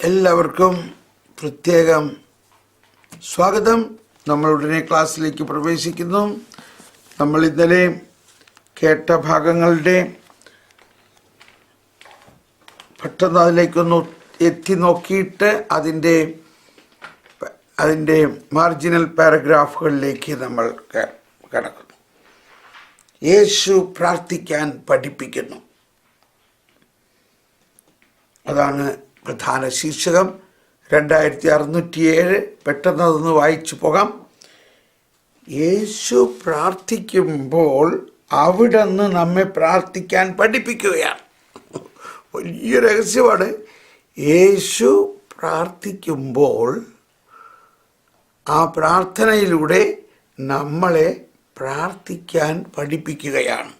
എല്ലാവർക്കും പ്രത്യേകം സ്വാഗതം. നമ്മൾ ഉടനെ ക്ലാസ്സിലേക്ക് പ്രവേശിക്കുന്നു. നമ്മൾ ഇന്നലെ കേട്ട ഭാഗങ്ങളുടെ പെട്ടെന്ന് അതിലേക്കൊന്ന് എത്തി നോക്കിയിട്ട് അതിൻ്റെ മാർജിനൽ പാരഗ്രാഫുകളിലേക്ക് നമ്മൾ കടക്കുന്നു. യേശു പ്രാർത്ഥിക്കാൻ പഠിപ്പിക്കുന്നു. അതാണ് പ്രധാന ശീർഷകം. 2607. പെട്ടെന്ന് അതൊന്ന് വായിച്ചു പോകാം. യേശു പ്രാർത്ഥിക്കുമ്പോൾ അവിടുന്ന് നമ്മെ പ്രാർത്ഥിക്കാൻ പഠിപ്പിക്കുകയാണ്. വലിയ രഹസ്യമാണ്. യേശു പ്രാർത്ഥിക്കുമ്പോൾ ആ പ്രാർത്ഥനയിലൂടെ നമ്മളെ പ്രാർത്ഥിക്കാൻ പഠിപ്പിക്കുകയാണ്.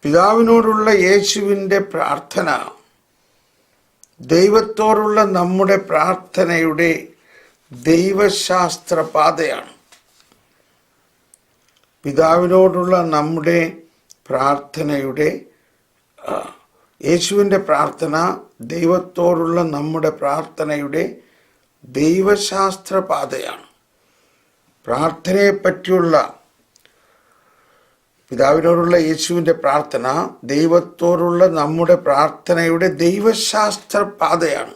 പിതാവിനോടുള്ള യേശുവിൻ്റെ പ്രാർത്ഥന ദൈവത്തോടുള്ള നമ്മുടെ പ്രാർത്ഥനയുടെ ദൈവശാസ്ത്ര പാതയാണ്. പിതാവിനോടുള്ള നമ്മുടെ പ്രാർത്ഥനയുടെ യേശുവിൻ്റെ പ്രാർത്ഥന ദൈവത്തോടുള്ള നമ്മുടെ പ്രാർത്ഥനയുടെ ദൈവശാസ്ത്ര പാതയാണ്. പ്രാർത്ഥനയെപ്പറ്റിയുള്ള പിതാവിനോടുള്ള യേശുവിൻ്റെ പ്രാർത്ഥന ദൈവത്തോടുള്ള നമ്മുടെ പ്രാർത്ഥനയുടെ ദൈവശാസ്ത്ര പാതയാണ്.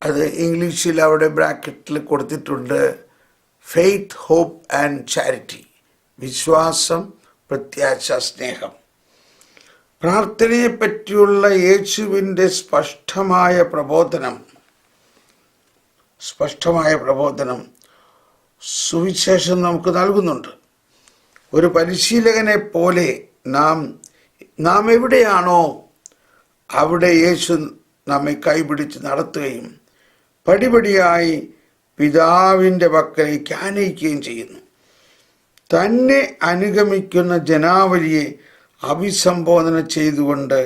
അത് ഇംഗ്ലീഷിൽ അവിടെ ബ്രാക്കറ്റിൽ കൊടുത്തിട്ടുണ്ട്. Faith, hope and charity. വിശ്വാസം, പ്രത്യാശ, സ്നേഹം. പ്രാർത്ഥനയെപ്പറ്റിയുള്ള യേശുവിൻ്റെ സ്പഷ്ടമായ പ്രബോധനം സുവിശേഷം നമുക്ക് നൽകുന്നുണ്ട്. ഒരു പരിശീലകനെ പോലെ നാം എവിടെയാണോ അവിടെ യേശു നമ്മെ കൈപിടിച്ച് നടത്തുകയും പടിപടിയായി പിതാവിൻ്റെ പക്കലേക്ക് ആനയിക്കുകയും ചെയ്യുന്നു. തന്നെ അനുഗമിക്കുന്ന ജനാവലിയെ അഭിസംബോധന ചെയ്തുകൊണ്ട്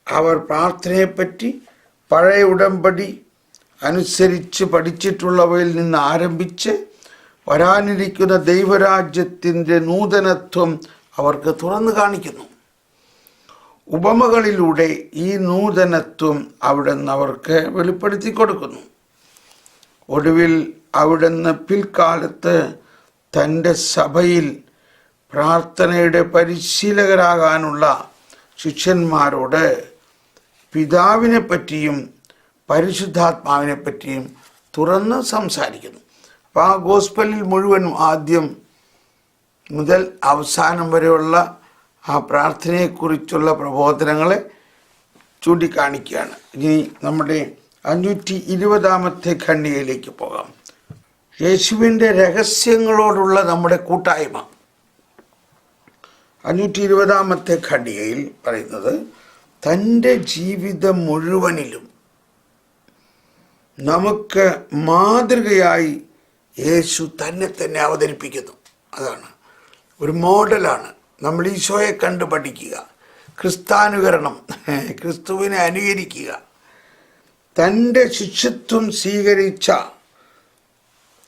അവർ പ്രാർത്ഥനയെപ്പറ്റി പഴയ ഉടമ്പടി അനുസരിച്ച് പഠിച്ചിട്ടുള്ളവയിൽ നിന്ന് ആരംഭിച്ച് വരാനിരിക്കുന്ന ദൈവരാജ്യത്തിൻ്റെ നൂതനത്വം അവർക്ക് തുറന്നു കാണിക്കുന്നു. ഉപമകളിലൂടെ ഈ നൂതനത്വം അവിടുന്ന് അവർക്ക് വെളിപ്പെടുത്തി കൊടുക്കുന്നു. ഒടുവിൽ അവിടുന്ന് പിൽക്കാലത്ത് തൻ്റെ സഭയിൽ പ്രാർത്ഥനയുടെ പരിശീലകരാകാനുള്ള ശിഷ്യന്മാരോട് പിതാവിനെ പറ്റിയും പരിശുദ്ധാത്മാവിനെ പറ്റിയും തുറന്ന് സംസാരിക്കുന്നു. അപ്പോൾ ആ ഗോസ്പലിൽ മുഴുവനും ആദ്യം മുതൽ അവസാനം വരെയുള്ള ആ പ്രാർത്ഥനയെക്കുറിച്ചുള്ള പ്രബോധനങ്ങളെ ചൂണ്ടിക്കാണിക്കുകയാണ്. ഇനി നമ്മുടെ 520 ഖണ്ഡികയിലേക്ക് പോകാം. യേശുവിൻ്റെ രഹസ്യങ്ങളോടുള്ള നമ്മുടെ കൂട്ടായ്മ. 520 ഖണ്ഡികയിൽ പറയുന്നത്, തൻ്റെ ജീവിതം മുഴുവനിലും നമുക്ക് മാതൃകയായി യേശു തന്നെ അവതരിപ്പിക്കുന്നു. അതാണ് ഒരു മോഡലാണ്. നമ്മൾ ഈശോയെ കണ്ടു പഠിക്കുക, ക്രിസ്താനുകരണം, ക്രിസ്തുവിനെ അനുകരിക്കുക. തൻ്റെ ശിഷ്യത്വം സ്വീകരിച്ച,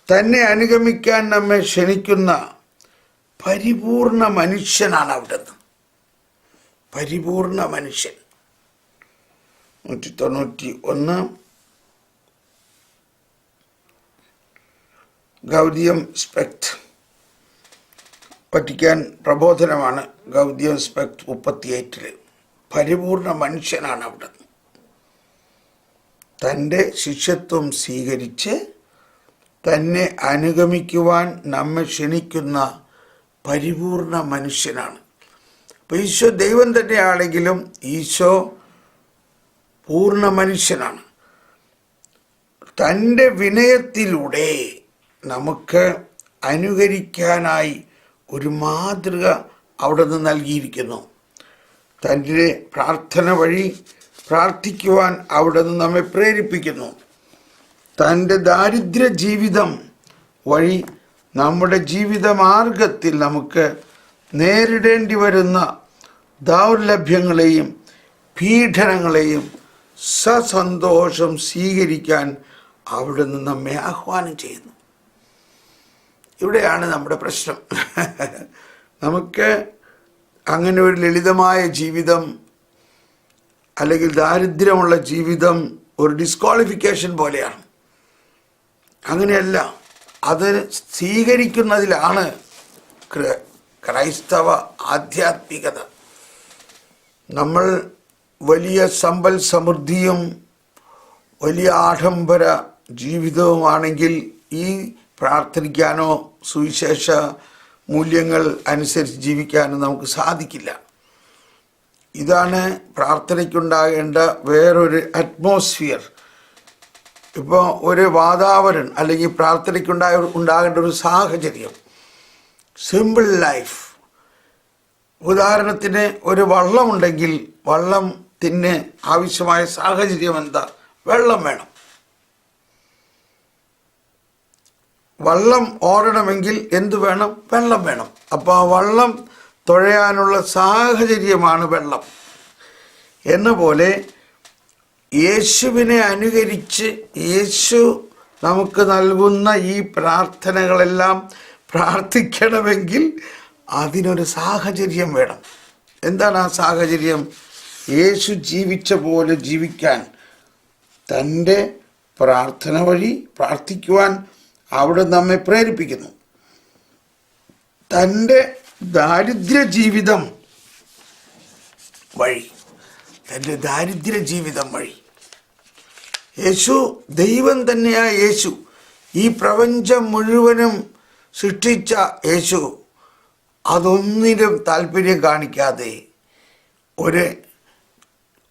തന്നെ അനുഗമിക്കാൻ നമ്മെ ക്ഷണിക്കുന്ന പരിപൂർണ മനുഷ്യനാണ് അവിടുന്ന്. പരിപൂർണ മനുഷ്യൻ. 191 ഗൗഡിയം സ്പെക്ട്, വത്തിക്കാൻ പ്രബോധനമാണ്. ഗൗഡിയം സ്പെക്ട് 38. പരിപൂർണ മനുഷ്യനാണ് അവിടെ. തൻ്റെ ശിഷ്യത്വം സ്വീകരിച്ച് തന്നെ അനുഗമിക്കുവാൻ നമ്മെ ക്ഷണിക്കുന്ന പരിപൂർണ മനുഷ്യനാണ്. അപ്പോൾ ഈശോ ദൈവം തന്നെയാണെങ്കിലും ഈശോ പൂർണ്ണ മനുഷ്യനാണ്. തൻ്റെ വിനയത്തിലൂടെ നമുക്ക് അനുകരിക്കാനായി ഒരു മാതൃക അവിടെ നിന്ന് നൽകിയിരിക്കുന്നു. തൻ്റെ പ്രാർത്ഥന വഴി പ്രാർത്ഥിക്കുവാൻ അവിടെ നിന്ന് നമ്മെ പ്രേരിപ്പിക്കുന്നു. തൻ്റെ ദാരിദ്ര്യ ജീവിതം വഴി നമ്മുടെ ജീവിതമാർഗത്തിൽ നമുക്ക് നേരിടേണ്ടി വരുന്ന ദൗർലഭ്യങ്ങളെയും പീഡനങ്ങളെയും സസന്തോഷം സ്വീകരിക്കാൻ അവിടെ നിന്ന് നമ്മെ ആഹ്വാനം ചെയ്യുന്നു. ഇവിടെയാണ് നമ്മുടെ പ്രശ്നം. നമുക്ക് അങ്ങനെ ഒരു ലളിതമായ ജീവിതം അല്ലെങ്കിൽ ദാരിദ്ര്യമുള്ള ജീവിതം ഒരു ഡിസ്ക്വാളിഫിക്കേഷൻ പോലെയാണ്. അങ്ങനെയല്ല, അത് സ്വീകരിക്കുന്നതിലാണ് ക്രൈസ്തവ ആധ്യാത്മികത. നമ്മൾ വലിയ സമ്പൽ സമൃദ്ധിയും വലിയ ആഡംബര ജീവിതവുമാണെങ്കിൽ ഈ പ്രാർത്ഥിക്കാനോ സുവിശേഷ മൂല്യങ്ങൾ അനുസരിച്ച് ജീവിക്കാനോ നമുക്ക് സാധിക്കില്ല. ഇതാണ് പ്രാർത്ഥനയ്ക്കുണ്ടാകേണ്ട വേറൊരു അറ്റ്മോസ്ഫിയർ. ഇപ്പോൾ ഒരു വാതാവരണം അല്ലെങ്കിൽ പ്രാർത്ഥനയ്ക്കുണ്ടാകേണ്ട ഒരു സാഹചര്യം, സിമ്പിൾ ലൈഫ്. ഉദാഹരണത്തിന് ഒരു വള്ളമുണ്ടെങ്കിൽ വള്ളത്തിന് ആവശ്യമായ സാഹചര്യം എന്താ? വെള്ളം വേണം. വള്ളം ഓടണമെങ്കിൽ എന്തു വേണം? വെള്ളം വേണം. അപ്പോൾ ആ വള്ളം തുഴയാനുള്ള സാഹചര്യമാണ് വെള്ളം. എന്ന പോലെ യേശുവിനെ അനുകരിച്ച് യേശു നമുക്ക് നൽകുന്ന ഈ പ്രാർത്ഥനകളെല്ലാം പ്രാർത്ഥിക്കണമെങ്കിൽ അതിനൊരു സാഹചര്യം വേണം. എന്താണ് ആ സാഹചര്യം? യേശു ജീവിച്ച പോലെ ജീവിക്കാൻ, തൻ്റെ പ്രാർത്ഥന വഴി പ്രാർത്ഥിക്കുവാൻ അവിടെ നമ്മെ പ്രേരിപ്പിക്കുന്നു. തൻ്റെ ദാരിദ്ര്യ ജീവിതം വഴി യേശു ദൈവം തന്നെയായ യേശു, ഈ പ്രപഞ്ചം മുഴുവനും സൃഷ്ടിച്ച യേശു അതൊന്നിനും താല്പര്യം കാണിക്കാതെ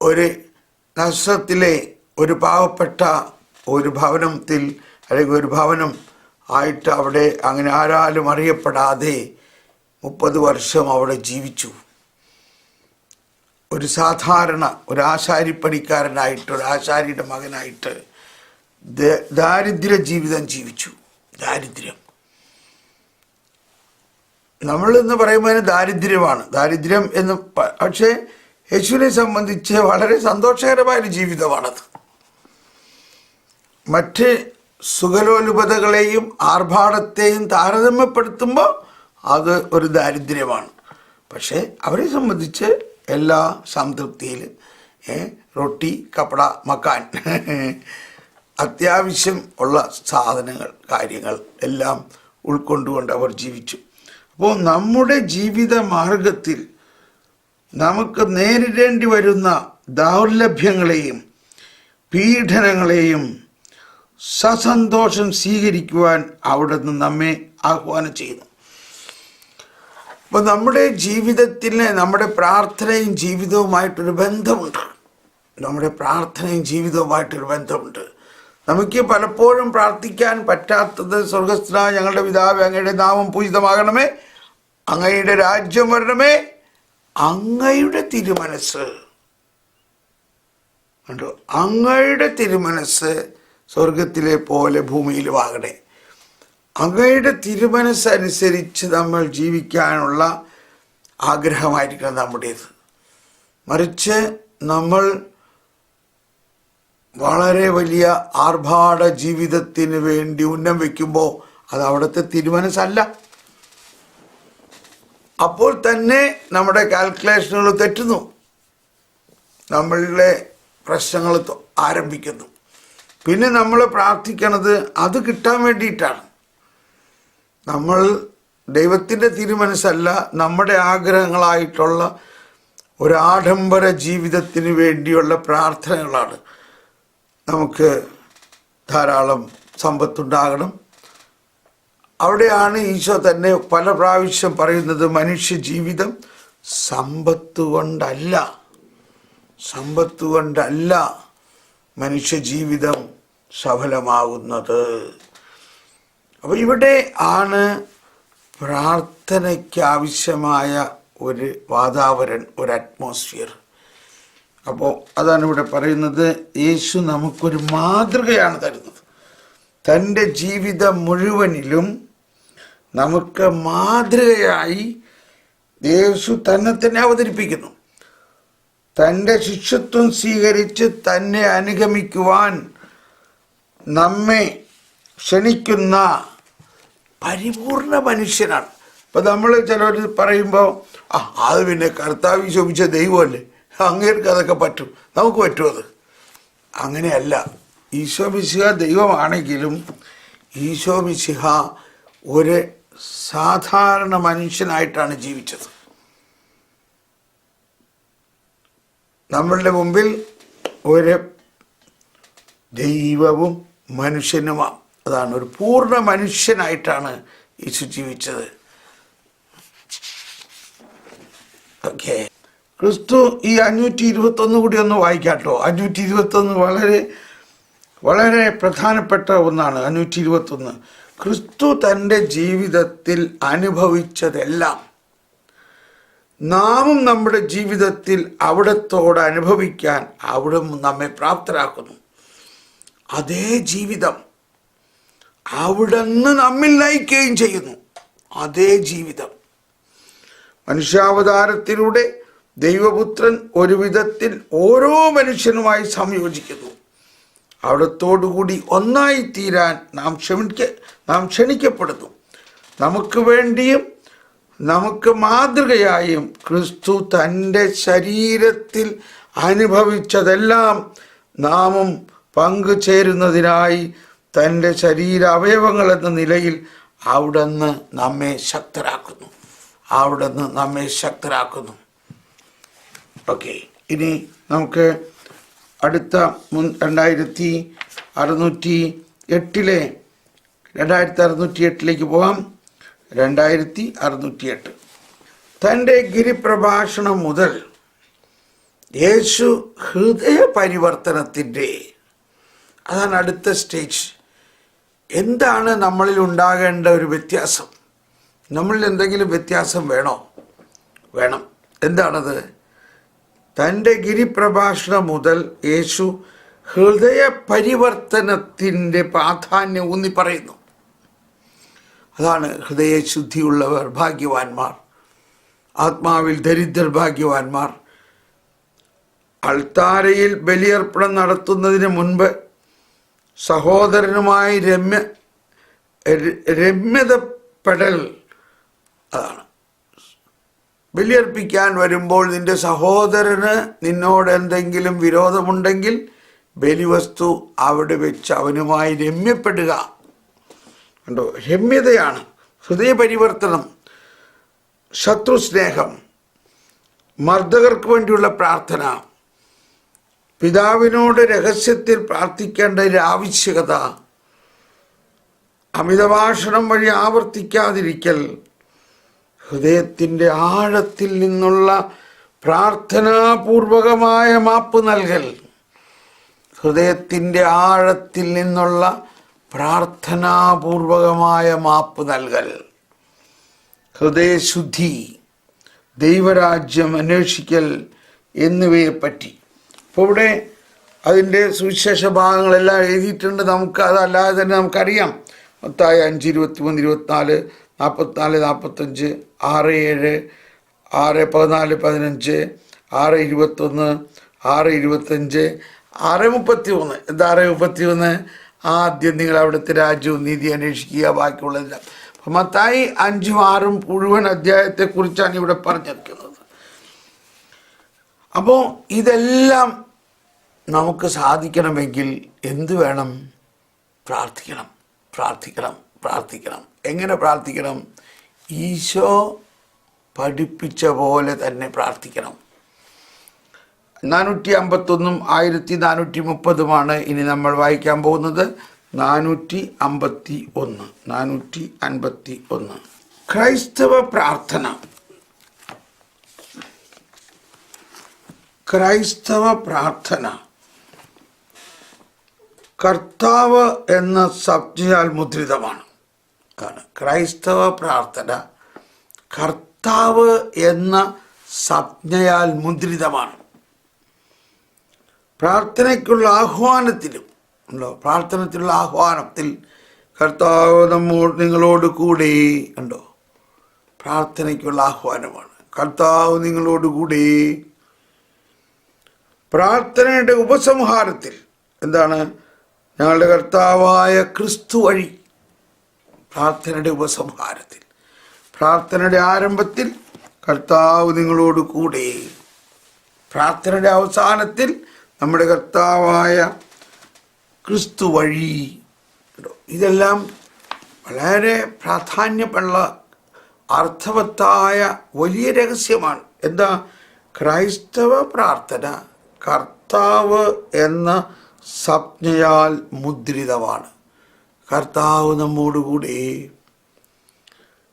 ഒരു നസ്രത്തിലെ ഒരു പാവപ്പെട്ട ഒരു ഭവനത്തിൽ അല്ലെങ്കിൽ ഒരു ഭവനം ആയിട്ട് അവിടെ അങ്ങനെ ആരാലും അറിയപ്പെടാതെ 30 വർഷം അവിടെ ജീവിച്ചു. ഒരു സാധാരണ ഒരു ആശാരിപ്പണിക്കാരനായിട്ട്, ഒരു ആശാരിയുടെ മകനായിട്ട് ദാരിദ്ര്യ ജീവിതം ജീവിച്ചു. ദാരിദ്ര്യം നമ്മളെന്ന് പറയുമ്പോൾ ദാരിദ്ര്യമാണ്, ദാരിദ്ര്യം എന്ന്. പക്ഷേ യേശുവിനെ സംബന്ധിച്ച് വളരെ സന്തോഷകരമായൊരു ജീവിതമാണത്. മറ്റ് സുഖലോലുപതകളെയും ആർഭാടത്തെയും താരതമ്യപ്പെടുത്തുമ്പോൾ അത് ഒരു ദാരിദ്ര്യമാണ്. പക്ഷേ അവരെ സംബന്ധിച്ച് എല്ലാ സംതൃപ്തിയിലും റൊട്ടി, കപ്പട, മക്കാൻ, അത്യാവശ്യം ഉള്ള സാധനങ്ങൾ, കാര്യങ്ങൾ എല്ലാം ഉൾക്കൊണ്ടുകൊണ്ട് അവർ ജീവിച്ചു. അപ്പോൾ നമ്മുടെ ജീവിത മാർഗത്തിൽ നമുക്ക് നേരിടേണ്ടി വരുന്ന ദൗർലഭ്യങ്ങളെയും പീഡനങ്ങളെയും സസന്തോഷം സ്വീകരിക്കുവാൻ അവിടെ നിന്ന് നമ്മെ ആഹ്വാനം ചെയ്യുന്നു. അപ്പോൾ നമ്മുടെ ജീവിതത്തിന് നമ്മുടെ പ്രാർത്ഥനയും ജീവിതവുമായിട്ടൊരു ബന്ധമുണ്ട്. നമുക്ക് പലപ്പോഴും പ്രാർത്ഥിക്കാൻ പറ്റാത്തത്, സ്വർഗസ്ഥനായ ഞങ്ങളുടെ പിതാവേ, അങ്ങയുടെ നാമം പൂജിതമാകണമേ, അങ്ങയുടെ രാജ്യം വരണമേ, അങ്ങയുടെ തിരുമനസ് കണ്ടോ, അങ്ങയുടെ തിരുമനസ് സ്വർഗത്തിലെ പോലെ ഭൂമിയിലും ആകണേ. അങ്ങയുടെ തിരുമനസ്സനുസരിച്ച് നമ്മൾ ജീവിക്കാനുള്ള ആഗ്രഹമായിരിക്കണം നമ്മുടേത്. മറിച്ച് നമ്മൾ വളരെ വലിയ ആർഭാട ജീവിതത്തിന് വേണ്ടി ഉന്നം വയ്ക്കുമ്പോൾ അത് അവിടുത്തെ തിരുമനസ്സല്ല. അപ്പോൾ തന്നെ നമ്മുടെ കാൽക്കുലേഷനുകൾ തെറ്റുന്നു, നമ്മളുടെ പ്രശ്നങ്ങൾ ആരംഭിക്കുന്നു. പിന്നെ നമ്മൾ പ്രാർത്ഥിക്കണത് അത് കിട്ടാൻ വേണ്ടിയിട്ടാണ്. നമ്മൾ ദൈവത്തിൻ്റെ തിരുമനസ്സല്ല, നമ്മുടെ ആഗ്രഹങ്ങളായിട്ടുള്ള ഒരു ആഡംബര ജീവിതത്തിന് വേണ്ടിയുള്ള പ്രാർത്ഥനകളാണ്. നമുക്ക് ധാരാളം സമ്പത്തുണ്ടാകണം. അവിടെയാണ് ഈശോ തന്നെ പല പ്രാവശ്യം പറയുന്നത്, മനുഷ്യ ജീവിതം സമ്പത്ത് കൊണ്ടല്ല മനുഷ്യ ജീവിതം സഫലമാകുന്നത്. അപ്പോൾ ഇവിടെ ആണ് പ്രാർത്ഥനയ്ക്ക് ആവശ്യമായ ഒരു വാതാവരണം, ഒരു അറ്റ്മോസ്ഫിയർ. അപ്പോൾ അതാണ് ഇവിടെ പറയുന്നത്. യേശു നമുക്കൊരു മാതൃകയാണ് തരുന്നത്. തൻ്റെ ജീവിതം മുഴുവനിലും നമുക്ക് മാതൃകയായി യേശു തന്നെ അവതരിപ്പിക്കുന്നു. തൻ്റെ ശിഷ്യത്വം സ്വീകരിച്ച് തന്നെ അനുഗമിക്കുവാൻ നമ്മെ ക്ഷണിക്കുന്ന പരിപൂർണ മനുഷ്യനാണ്. ഇപ്പം നമ്മൾ ചിലർ പറയുമ്പോൾ അത് പിന്നെ കർത്താവ് ശോഭിച്ച ദൈവമല്ലേ, അങ്ങേർക്ക് അതൊക്കെ പറ്റും, നമുക്ക് പറ്റും അത്? അങ്ങനെയല്ല. ഈശോ മിശിഹ ദൈവമാണെങ്കിലും ഈശോ മിശിഹ ഒരു സാധാരണ മനുഷ്യനായിട്ടാണ് ജീവിച്ചത്. നമ്മളുടെ മുമ്പിൽ ഒരു ദൈവവും മനുഷ്യനുമാണ്. അതാണ്, ഒരു പൂർണ്ണ മനുഷ്യനായിട്ടാണ് യേശു ജീവിച്ചത്. ഓക്കെ, ക്രിസ്തു ഈ 521 കൂടി ഒന്ന് വായിക്കാട്ടോ. 521 വളരെ വളരെ പ്രധാനപ്പെട്ട ഒന്നാണ്. 521 ക്രിസ്തു തൻ്റെ ജീവിതത്തിൽ അനുഭവിച്ചതെല്ലാം നാമും നമ്മുടെ ജീവിതത്തിൽ അവിടത്തോട് അനുഭവിക്കാൻ അവിടെ നമ്മെ പ്രാപ്തരാക്കുന്നു. അതേ ജീവിതം അവിടുന്ന് നമ്മിൽ നയിക്കുകയും ചെയ്യുന്നു. അതേ ജീവിതം മനുഷ്യാവതാരത്തിലൂടെ ദൈവപുത്രൻ ഒരു വിധത്തിൽ ഓരോ മനുഷ്യനുമായി സംയോജിക്കുന്നു. അവിടത്തോടുകൂടി ഒന്നായി തീരാൻ നാം ക്ഷണിക്കപ്പെടുന്നു. നമുക്ക് വേണ്ടിയും നമുക്ക് മാതൃകയായും ക്രിസ്തു തൻ്റെ ശരീരത്തിൽ അനുഭവിച്ചതെല്ലാം നാമും പങ്കുചേരുന്നതിനായി തൻ്റെ ശരീര അവയവങ്ങൾ എന്ന നിലയിൽ അവിടുന്ന് നമ്മെ ശക്തരാക്കുന്നു. അവിടുന്ന് നമ്മെ ശക്തരാക്കുന്നു. ഓക്കെ, ഇനി നമുക്ക് അടുത്ത 2608 പോകാം. 2608 തൻ്റെ ഗിരിപ്രഭാഷണം മുതൽ യേശു ഹൃദയ പരിവർത്തനത്തിൻ്റെ, അതാണ് അടുത്ത സ്റ്റേജ്. എന്താണ് നമ്മളിൽ ഉണ്ടാകേണ്ട ഒരു വ്യത്യാസം? നമ്മളിൽ എന്തെങ്കിലും വ്യത്യാസം വേണോ? വേണം. എന്താണത്? തൻ്റെ ഗിരിപ്രഭാഷണം മുതൽ യേശു ഹൃദയ പരിവർത്തനത്തിൻ്റെ പ്രാധാന്യം ഊന്നി പറയുന്നു. അതാണ്, ഹൃദയശുദ്ധിയുള്ളവർ ഭാഗ്യവാന്മാർ, ആത്മാവിൽ ദരിദ്രർ ഭാഗ്യവാന്മാർ. അൾത്താരയിൽ ബലിയർപ്പണം നടത്തുന്നതിന് മുൻപ് സഹോദരനുമായി രമ്യതപ്പെടൽ. അതാണ്, ബലിയർപ്പിക്കാൻ വരുമ്പോൾ നിന്റെ സഹോദരന് നിന്നോട് എന്തെങ്കിലും വിരോധമുണ്ടെങ്കിൽ ബലിവസ്തു അവിടെ വെച്ച് അവനുമായി രമ്യപ്പെടുക. കണ്ടോ, രമ്യതയാണ് ഹൃദയപരിവർത്തനം. ശത്രുസ്നേഹം, മർദ്ദകർക്ക് വേണ്ടിയുള്ള പ്രാർത്ഥന, പിതാവിനോട് രഹസ്യത്തിൽ പ്രാർത്ഥിക്കേണ്ട ഒരു ആവശ്യകത, അമിതഭാഷണം വഴി ആവർത്തിക്കാതിരിക്കൽ, ഹൃദയത്തിൻ്റെ ആഴത്തിൽ നിന്നുള്ള പ്രാർത്ഥനാപൂർവകമായ മാപ്പ് നൽകൽ. ഹൃദയത്തിൻ്റെ ആഴത്തിൽ നിന്നുള്ള പ്രാർത്ഥനാപൂർവകമായ മാപ്പ് നൽകൽ, ഹൃദയശുദ്ധി, ദൈവരാജ്യം അന്വേഷിക്കൽ എന്നിവയെപ്പറ്റി. അപ്പോൾ ഇവിടെ അതിൻ്റെ സുവിശേഷ ഭാഗങ്ങളെല്ലാം എഴുതിയിട്ടുണ്ട്. നമുക്ക് അതല്ലാതെ തന്നെ നമുക്കറിയാം. മത്തായി 5:23, 24, 44, 45, 6:7, 6:14, 15, 6:21, 6:25, 6:31. എന്താ 6:31? ആദ്യം നിങ്ങൾ അവിടുത്തെ രാജ്യവും നീതി അന്വേഷിക്കുക, ബാക്കിയുള്ളതെല്ലാം. അപ്പം മത്തായി 5ഉം 6ഉം മുഴുവൻ അധ്യായത്തെക്കുറിച്ചാണ് ഇവിടെ പറഞ്ഞിരിക്കുന്നത്. അപ്പോൾ ഇതെല്ലാം നമുക്ക് സാധിക്കണമെങ്കിൽ എന്ത് വേണം? പ്രാർത്ഥിക്കണം, പ്രാർത്ഥിക്കണം, പ്രാർത്ഥിക്കണം. എങ്ങനെ പ്രാർത്ഥിക്കണം? ഈശോ പഠിപ്പിച്ച പോലെ തന്നെ പ്രാർത്ഥിക്കണം. 451ഉം 1430ഉമാണ് ഇനി നമ്മൾ വായിക്കാൻ പോകുന്നത്. 451 ക്രൈസ്തവ പ്രാർത്ഥന. ക്രൈസ്തവ പ്രാർത്ഥന കർത്താവ് എന്ന സംജ്ഞയാൽ മുദ്രിതമാണ്. ക്രൈസ്തവ പ്രാർത്ഥന കർത്താവ് എന്ന സംജ്ഞയാൽ മുദ്രിതമാണ്. പ്രാർത്ഥനയ്ക്കുള്ള ആഹ്വാനത്തിലും ഉണ്ടോ? പ്രാർത്ഥനത്തിലുള്ള ആഹ്വാനത്തിൽ കർത്താവ് നിങ്ങളോട് കൂടെ ഉണ്ടോ? പ്രാർത്ഥനയ്ക്കുള്ള ആഹ്വാനമാണ്, കർത്താവ് നിങ്ങളോട് കൂടെ. പ്രാർത്ഥനയുടെ ഉപസംഹാരത്തിൽ എന്താണ്? ഞങ്ങളുടെ കർത്താവായ ക്രിസ്തു വഴി. പ്രാർത്ഥനയുടെ ഉപസംഹാരത്തിൽ, പ്രാർത്ഥനയുടെ ആരംഭത്തിൽ കർത്താവ് നിങ്ങളോട് കൂടെ. പ്രാർത്ഥനയുടെ അവസാനത്തിൽ നമ്മുടെ കർത്താവായ ക്രിസ്തു വഴി. ഇതെല്ലാം വളരെ പ്രാധാന്യമുള്ള അർത്ഥവത്തായ വലിയ രഹസ്യമാണ്. എന്താ? ക്രൈസ്തവ പ്രാർത്ഥന കർത്താവ് എന്ന സംജ്ഞയാൽ മുദ്രിതമാണ്. കർത്താവ് നമ്മോടുകൂടെ,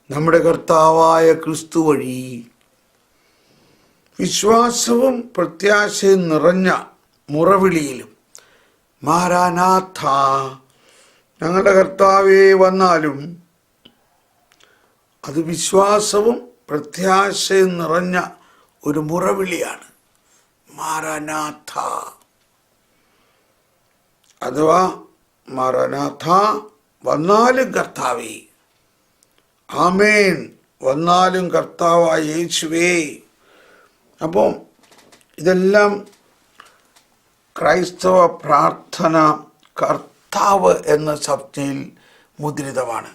നമ്മുടെ കർത്താവായ ക്രിസ്തു വഴി വിശ്വാസവും പ്രത്യാശയും നിറഞ്ഞ മുറവിളിയിലും മാരാനാഥ, ഞങ്ങളുടെ കർത്താവേ വന്നാലും, അത് വിശ്വാസവും പ്രത്യാശയും നിറഞ്ഞ ഒരു മുറവിളിയാണ്. മാരാനാഥ അഥവാ മാരാനാഥ, വന്നാലും കർത്താവേ, ആമേൻ, വന്നാലും കർത്താവായ യേശുവേ. അപ്പോൾ ഇതെല്ലാം ക്രൈസ്തവ പ്രാർത്ഥന കർത്താവ് എന്ന സംജ്ഞയിൽ മുദ്രിതമാണ്.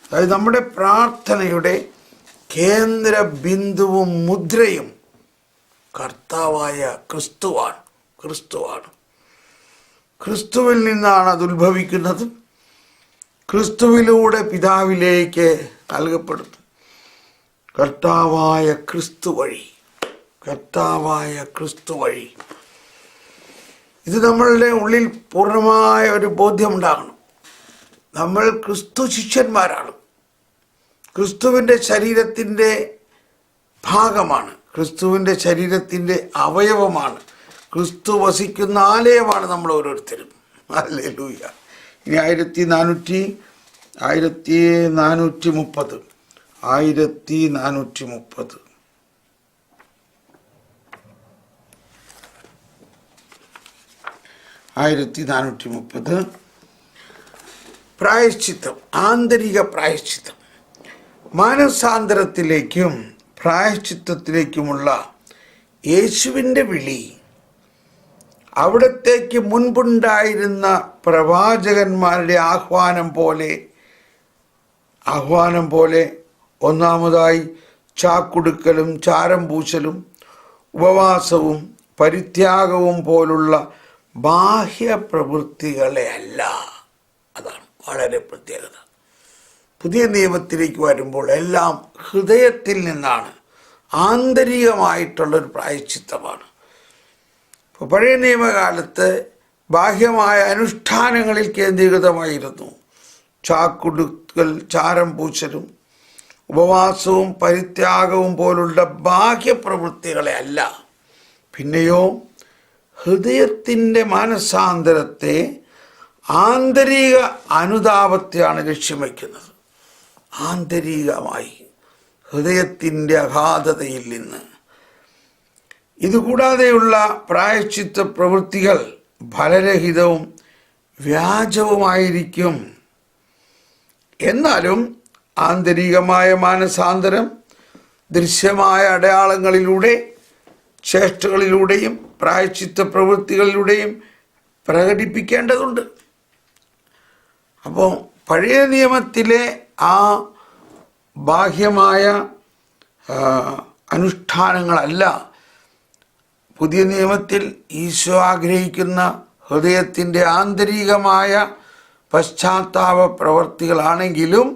അതായത് നമ്മുടെ പ്രാർത്ഥനയുടെ കേന്ദ്ര ബിന്ദുവും മുദ്രയും കർത്താവായ ക്രിസ്തുവാണ്. ക്രിസ്തുവിൽ നിന്നാണ് അത് ഉത്ഭവിക്കുന്നത്. ക്രിസ്തുവിലൂടെ പിതാവിലേക്ക് നൽകപ്പെടുന്നു. കർത്താവായ ക്രിസ്തു വഴി. ഇത് നമ്മളുടെ ഉള്ളിൽ പൂർണ്ണമായ ഒരു ബോധ്യമുണ്ടാകണം. നമ്മൾ ക്രിസ്തു ശിഷ്യന്മാരാണ്. ക്രിസ്തുവിൻ്റെ ശരീരത്തിൻ്റെ ഭാഗമാണ്. ക്രിസ്തുവിൻ്റെ ശരീരത്തിൻ്റെ അവയവമാണ്. ക്രിസ്തു വസിക്കുന്ന ആലയമാണ് നമ്മൾ ഓരോരുത്തരും. ഹല്ലേലൂയ. ഇനി 1430 പ്രായശ്ചിത്തം, ആന്തരിക പ്രായശ്ചിത്തം. മാനസാന്തരത്തിലേക്കും പ്രായശ്ചിത്തത്തിലേക്കുമുള്ള യേശുവിൻ്റെ വിളി അവിടത്തേക്ക് മുൻപുണ്ടായിരുന്ന പ്രവാചകന്മാരുടെ ആഹ്വാനം പോലെ ഒന്നാമതായി ചാക്കുടുക്കലും ചാരം പൂശലും ഉപവാസവും പരിത്യാഗവും പോലുള്ള ബാഹ്യ പ്രവൃത്തികളെ അല്ല. അതാണ് വളരെ പ്രത്യേകത. പുതിയ നിയമത്തിലേക്ക് വരുമ്പോൾ എല്ലാം ഹൃദയത്തിൽ നിന്നാണ്, ആന്തരികമായിട്ടുള്ളൊരു പ്രായശ്ചിത്തമാണ്. ഇപ്പോൾ പഴയ നിയമകാലത്ത് ബാഹ്യമായ അനുഷ്ഠാനങ്ങളിൽ കേന്ദ്രീകൃതമായിരുന്നു. ചാക്കുടുക്കൽ, ചാരം പൂശലും ഉപവാസവും പരിത്യാഗവും പോലുള്ള ബാഹ്യപ്രവൃത്തികളെ അല്ല. പിന്നെയോ ഹൃദയത്തിൻ്റെ മാനസാന്തരത്തെ, ആന്തരിക അനുതാപത്തെയാണ് ലക്ഷ്യം വയ്ക്കുന്നത്. ആന്തരികമായി ഹൃദയത്തിൻ്റെ അഗാധതയിൽ നിന്ന്. ഇതുകൂടാതെയുള്ള പ്രായശ്ചിത്ത പ്രവൃത്തികൾ ഫലരഹിതവും വ്യാജവുമായിരിക്കും. എന്നാലും ആന്തരികമായ മാനസാന്തരം ദൃശ്യമായ അടയാളങ്ങളിലൂടെ, ചേഷ്ടകളിലൂടെയും പ്രായശ്ചിത്ത പ്രവൃത്തികളിലൂടെയും പ്രകടിപ്പിക്കേണ്ടതുണ്ട്. അപ്പോൾ പഴയ നിയമത്തിലെ ആ ബാഹ്യമായ അനുഷ്ഠാനങ്ങളല്ല പുതിയ നിയമത്തിൽ ഈശോ ആഗ്രഹിക്കുന്ന ഹൃദയത്തിൻ്റെ ആന്തരികമായ പശ്ചാത്താപ പ്രവൃത്തികളാണെങ്കിലും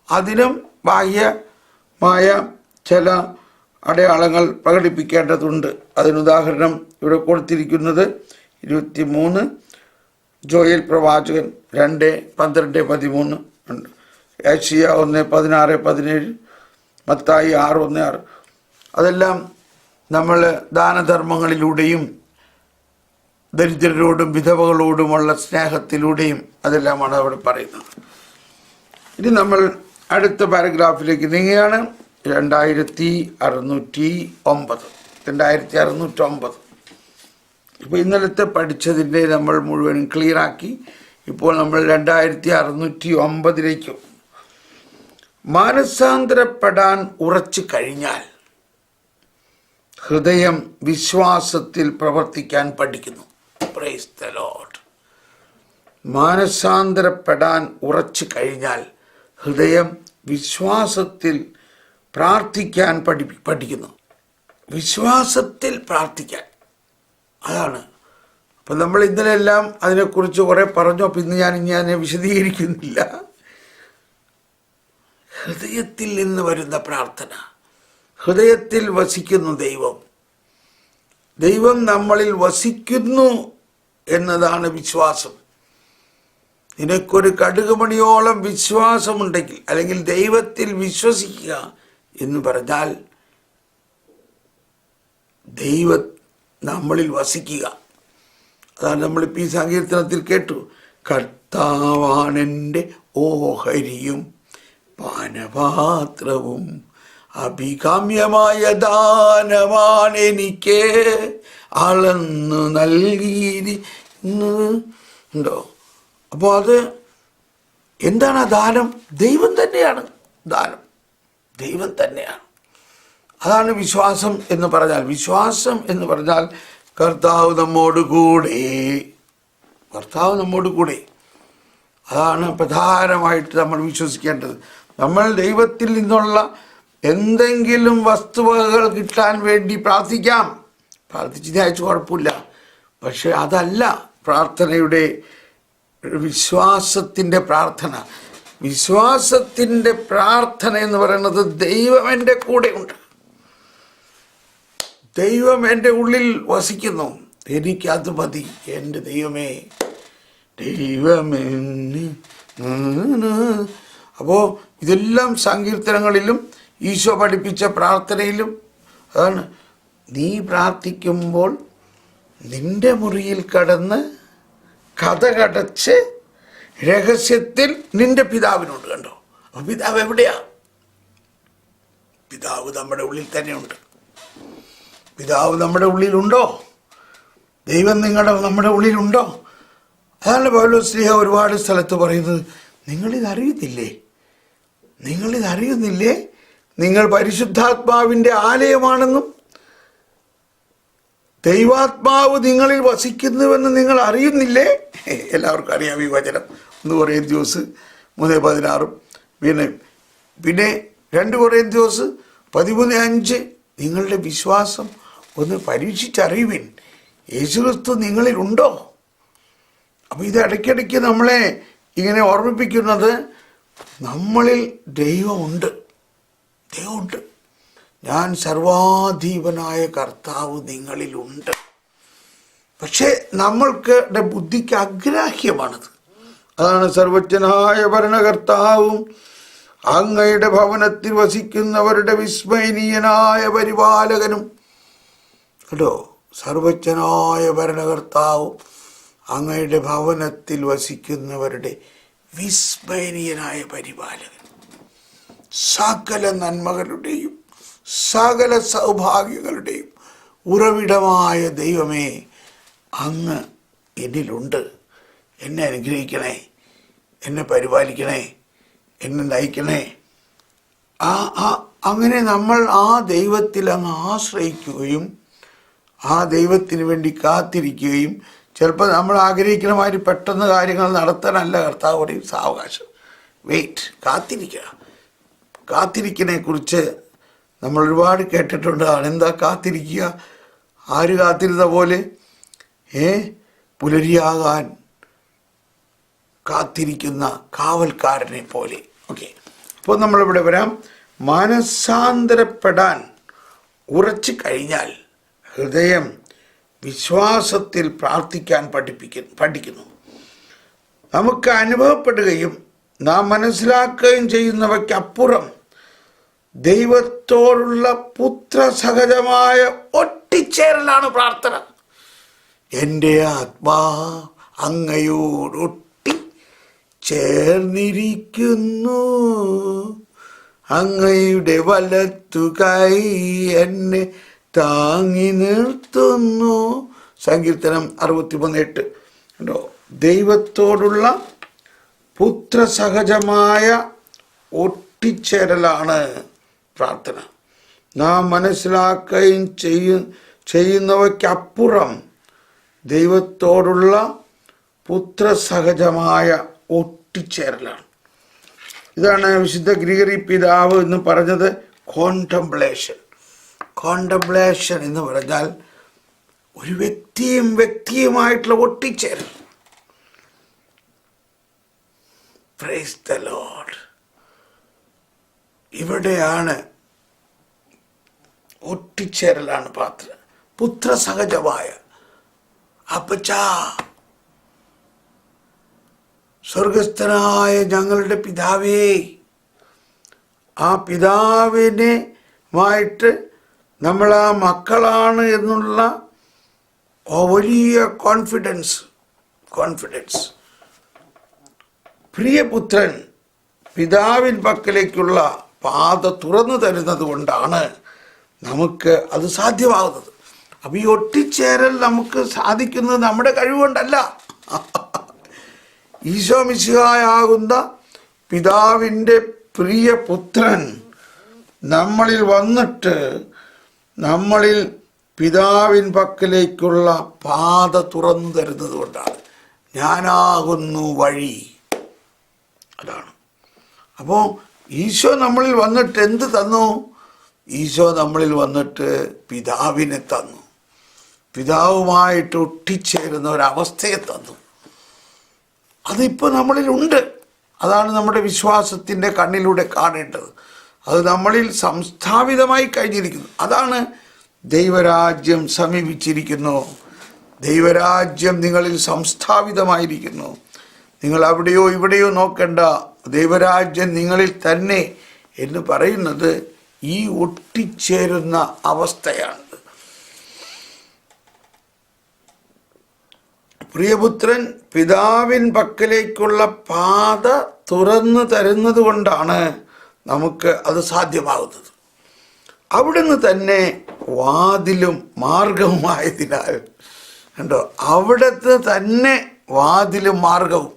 അതിനും ബാഹ്യമായ ചില അടയാളങ്ങൾ പ്രകടിപ്പിക്കേണ്ടതുണ്ട്. അതിനുദാഹരണം ഇവിടെ കൊടുത്തിരിക്കുന്നത് 23, ജോയേൽ പ്രവാചകൻ 2:12-13 ഉണ്ട്. ഏശയ്യ 1:16-17, മത്തായി 6:1-6. അതെല്ലാം നമ്മൾ ദാനധർമ്മങ്ങളിലൂടെയും ദരിദ്രരോടും വിധവകളോടുമുള്ള സ്നേഹത്തിലൂടെയും അതെല്ലാമാണ് അവിടെ പറയുന്നത്. ഇനി നമ്മൾ അടുത്ത പാരഗ്രാഫിലേക്ക് നീങ്ങുകയാണ്. 2609. ഇപ്പോൾ ഇന്നലത്തെ പഠിച്ചതിൻ്റെ നമ്മൾ മുഴുവനും ക്ലിയറാക്കി. ഇപ്പോൾ നമ്മൾ 2609 മാനസാന്തരപ്പെടാൻ ഉറച്ചു കഴിഞ്ഞാൽ ഹൃദയം വിശ്വാസത്തിൽ പ്രവർത്തിക്കാൻ പഠിക്കുന്നു. Price the Lord. മാനസാന്തരപ്പെടാൻ ഉറച്ചു കഴിഞ്ഞാൽ ഹൃദയം വിശ്വാസത്തിൽ പ്രാർത്ഥിക്കാൻ പഠിക്കുന്നു. വിശ്വാസത്തിൽ പ്രാർത്ഥിക്കാൻ. അതാണ്. അപ്പം നമ്മൾ ഇന്നലെ എല്ലാം അതിനെക്കുറിച്ച് കുറേ പറഞ്ഞു. അപ്പം ഇന്ന് ഞാൻ വിശദീകരിക്കുന്നില്ല. ഹൃദയത്തിൽ നിന്ന് വരുന്ന പ്രാർത്ഥന, ഹൃദയത്തിൽ വസിക്കുന്നു ദൈവം. ദൈവം നമ്മളിൽ വസിക്കുന്നു എന്നതാണ് വിശ്വാസം. നിനക്കൊരു കടുകുമണിയോളം വിശ്വാസമുണ്ടെങ്കിൽ, അല്ലെങ്കിൽ ദൈവത്തിൽ വിശ്വസിക്കുക എന്ന് പറഞ്ഞാൽ ദൈവം നമ്മളിൽ വസിക്കുക. അതാണ് നമ്മളിപ്പോൾ ഈ സങ്കീർത്തനത്തിൽ കേട്ടു. കർത്താവാണെൻ്റെ ഓഹരിയും പാനപാത്രവും, അഭികാമ്യമായ ദാനമാണ് എനിക്ക് അളന്നു നൽകിയിരുന്നുണ്ടോ. അപ്പോൾ അത് എന്താണ്? ആ ദാനം ദൈവം തന്നെയാണ്. ദാനം ദൈവം തന്നെയാണ്. അതാണ് വിശ്വാസം എന്ന് പറഞ്ഞാൽ. വിശ്വാസം എന്ന് പറഞ്ഞാൽ കർത്താവ് നമ്മോട് കൂടെ, കർത്താവ് നമ്മോട് കൂടെ. അതാണ് പ്രധാനമായിട്ട് നമ്മൾ വിശ്വസിക്കേണ്ടത്. നമ്മൾ ദൈവത്തിൽ നിന്നുള്ള എന്തെങ്കിലും വസ്തുവകകൾ കിട്ടാൻ വേണ്ടി പ്രാർത്ഥിക്കാം, പ്രാർത്ഥിച്ചതിന് അയച്ചു കുഴപ്പമില്ല. പക്ഷെ അതല്ല പ്രാർത്ഥനയുടെ, വിശ്വാസത്തിൻ്റെ പ്രാർത്ഥന. വിശ്വാസത്തിൻ്റെ പ്രാർത്ഥന എന്ന് പറയുന്നത് ദൈവം എൻ്റെ കൂടെ ഉണ്ട്, ദൈവം എൻ്റെ ഉള്ളിൽ വസിക്കുന്നു, എനിക്കത് മതി, എൻ്റെ ദൈവമേ ദൈവമേ. അപ്പോൾ ഇതെല്ലാം സങ്കീർത്തനങ്ങളിലും ഈശോ പഠിപ്പിച്ച പ്രാർത്ഥനയിലും അതാണ്. നീ പ്രാർത്ഥിക്കുമ്പോൾ നിന്റെ മുറിയിൽ കടന്ന് കതകടച്ച് രഹസ്യത്തിൽ നിന്റെ പിതാവിനുണ്ട്. കണ്ടോ? അപ്പോൾ പിതാവ് എവിടെയാ? പിതാവ് നമ്മുടെ ഉള്ളിൽ തന്നെയുണ്ട്. പിതാവ് നമ്മുടെ ഉള്ളിലുണ്ടോ? ദൈവം നമ്മുടെ ഉള്ളിലുണ്ടോ? അതാണ് പൗലോസ്ലീഹ ഒരുപാട് സ്ഥലത്ത് പറയുന്നത്, നിങ്ങളിതറിയുന്നില്ലേ, നിങ്ങളിതറിയുന്നില്ലേ നിങ്ങൾ പരിശുദ്ധാത്മാവിൻ്റെ ആലയമാണെന്നും ദൈവാത്മാവ് നിങ്ങളിൽ വസിക്കുന്നുവെന്ന് നിങ്ങൾ അറിയുന്നില്ലേ? എല്ലാവർക്കും അറിയാം ഈ വചനം. 1 കൊരിന്ത്യർ 3:16, പിന്നെ 2 കൊരിന്ത്യർ 13:5, നിങ്ങളുടെ വിശ്വാസം ഒന്ന് പരീക്ഷിച്ചറിയുവിൻ, യേശുക്രിസ്തു നിങ്ങളിലുണ്ടോ. അപ്പോൾ ഇത് ഇടയ്ക്കിടയ്ക്ക് നമ്മളെ ഇങ്ങനെ ഓർമ്മിപ്പിക്കുന്നത്, നമ്മളിൽ ദൈവമുണ്ട്, ദൈവമുണ്ട്. ഞാൻ സർവാധീപനായ കർത്താവ് നിങ്ങളിലുണ്ട്. പക്ഷേ നമ്മൾക്ക് ബുദ്ധിക്ക് അഗ്രാഹ്യമാണത്. അതാണ് സർവജ്ഞനായ ഭരണകർത്താവും അങ്ങയുടെ ഭവനത്തിൽ വസിക്കുന്നവരുടെ വിസ്മയനീയനായ പരിപാലകനും. കേട്ടോ? സർവജ്ഞനായ ഭരണകർത്താവും അങ്ങയുടെ ഭവനത്തിൽ വസിക്കുന്നവരുടെ വിസ്മയനീയനായ പരിപാലകൻ. സകല നന്മകളുടെയും സകല സൗഭാഗ്യങ്ങളുടെയും ഉറവിടമായ ദൈവമേ, അങ്ങ് എന്നിലുണ്ട്. എന്നെ അനുഗ്രഹിക്കണേ, എന്നെ പരിപാലിക്കണേ, എന്നെ നയിക്കണേ. അങ്ങനെ നമ്മൾ ആ ദൈവത്തിൽ അങ്ങ് ആശ്രയിക്കുകയും ആ ദൈവത്തിന് വേണ്ടി കാത്തിരിക്കുകയും, ചിലപ്പോൾ നമ്മൾ ആഗ്രഹിക്കുന്ന മാതിരി പെട്ടെന്ന് കാര്യങ്ങൾ നടത്താനല്ല കർത്താവ് പറയും, സാവകാശം, വെയിറ്റ്, കാത്തിരിക്കുക. കാത്തിരിക്കണേക്കുറിച്ച് നമ്മൾ ഒരുപാട് കേട്ടിട്ടുണ്ട്. എന്താ കാത്തിരിക്കുക? ആര് കാത്തിരുന്ന പോലെ? പുലരിയാകാൻ കാത്തിരിക്കുന്ന കാവൽക്കാരനെ പോലെ. ഓക്കെ, അപ്പോൾ നമ്മളിവിടെ വരാം. മാനസാന്തരപ്പെടാൻ ഉറച്ചു കഴിഞ്ഞാൽ ഹൃദയം വിശ്വാസത്തിൽ പ്രാർത്ഥിക്കാൻ പഠിക്കുന്നു. നമുക്ക് അനുഭവപ്പെടുകയും നാം മനസ്സിലാക്കുകയും ചെയ്യുന്നവയ്ക്കപ്പുറം ദൈവത്തോടുള്ള പുത്രസഹജമായ ഒട്ടിച്ചേരലാണ് പ്രാർത്ഥന. എൻ്റെ ആത്മാ അങ്ങയോടൊട്ടി ചേർന്നിരിക്കുന്നു, അങ്ങയുടെ വലത്തു കൈ എന്നെ താങ്ങി നിർത്തുന്നു. സങ്കീർത്തനം 63:8. കണ്ടോ? ദൈവത്തോടുള്ള പുത്രസഹജമായ ഒട്ടിച്ചേരലാണ് പ്രാർത്ഥന. നാം മനസ്സിലാക്കുകയും ചെയ്യുന്നവയ്ക്കപ്പുറം ദൈവത്തോടുള്ള പുത്രസഹജമായ ഒട്ടിച്ചേരലാണ്. ഇതാണ് വിശുദ്ധ ഗ്രിഗറി പിതാവ് എന്ന് പറഞ്ഞത് കോണ്ടംപ്ലേഷൻ. കോണ്ടംപ്ലേഷൻ എന്ന് പറഞ്ഞാൽ ഒരു വ്യക്തിയുമായിട്ടുള്ള ഒട്ടിച്ചേരൽ. Praise the lord. ഇവിടെയാണ് ഒട്ടിച്ചേരലാണ് പാത്രം. പുത്രസഹജമായ അപ്പച്ചാ, സ്വർഗസ്ഥനായ ഞങ്ങളുടെ പിതാവേ, ആ പിതാവിനുമായിട്ട് നമ്മൾ ആ മക്കളാണ് എന്നുള്ള വലിയ കോൺഫിഡൻസ് പ്രിയപുത്രൻ പിതാവിൻ പക്കലേക്കുള്ള പാത തുറന്നു തരുന്നത് കൊണ്ടാണ് നമുക്ക് അത് സാധ്യമാകുന്നത്. അപ്പം ഈ ഒട്ടിച്ചേരൽ നമുക്ക് സാധിക്കുന്നത് നമ്മുടെ കഴിവുകൊണ്ടല്ല. ഈശോ മിശിഹായാകുന്ന പിതാവിൻ്റെ പ്രിയപുത്രൻ നമ്മളിൽ വന്നിട്ട് നമ്മളിൽ പിതാവിൻ പക്കലേക്കുള്ള പാത തുറന്നു തരുന്നത് കൊണ്ടാണ്. ഞാനാകുന്നു വഴി. അതാണ്. അപ്പോൾ ഈശോ നമ്മളിൽ വന്നിട്ട് എന്ത് തന്നു? ഈശോ നമ്മളിൽ വന്നിട്ട് പിതാവിനെ തന്നു. പിതാവുമായിട്ട് ഒട്ടിച്ചേരുന്ന ഒരവസ്ഥയെ തന്നു. അതിപ്പോൾ നമ്മളിലുണ്ട്. അതാണ് നമ്മുടെ വിശ്വാസത്തിൻ്റെ കണ്ണിലൂടെ കാണേണ്ടത്. അത് നമ്മളിൽ സംസ്ഥാപിതമായി കഴിഞ്ഞിരിക്കുന്നു. അതാണ് ദൈവരാജ്യം സമീപിച്ചിരിക്കുന്നു. ദൈവരാജ്യം നിങ്ങളിൽ സംസ്ഥാപിതമായിരിക്കുന്നു. നിങ്ങൾ അവിടെയോ ഇവിടെയോ നോക്കണ്ട, ദൈവരാജ്യം നിങ്ങളിൽ തന്നെ എന്ന് പറയുന്നത് ഈ ഒട്ടിച്ചേരുന്ന അവസ്ഥയാണ്. പ്രിയപുത്രൻ പിതാവിൻ പക്കലേക്കുള്ള പാത തുറന്നു തരുന്നത് കൊണ്ടാണ് നമുക്ക് അത് സാധ്യമാകുന്നത്. അവിടുന്ന് തന്നെ വാതിലും മാർഗവുമായതിനാൽ കണ്ടോ, അവിടുത്തെ തന്നെ വാതിലും മാർഗവും.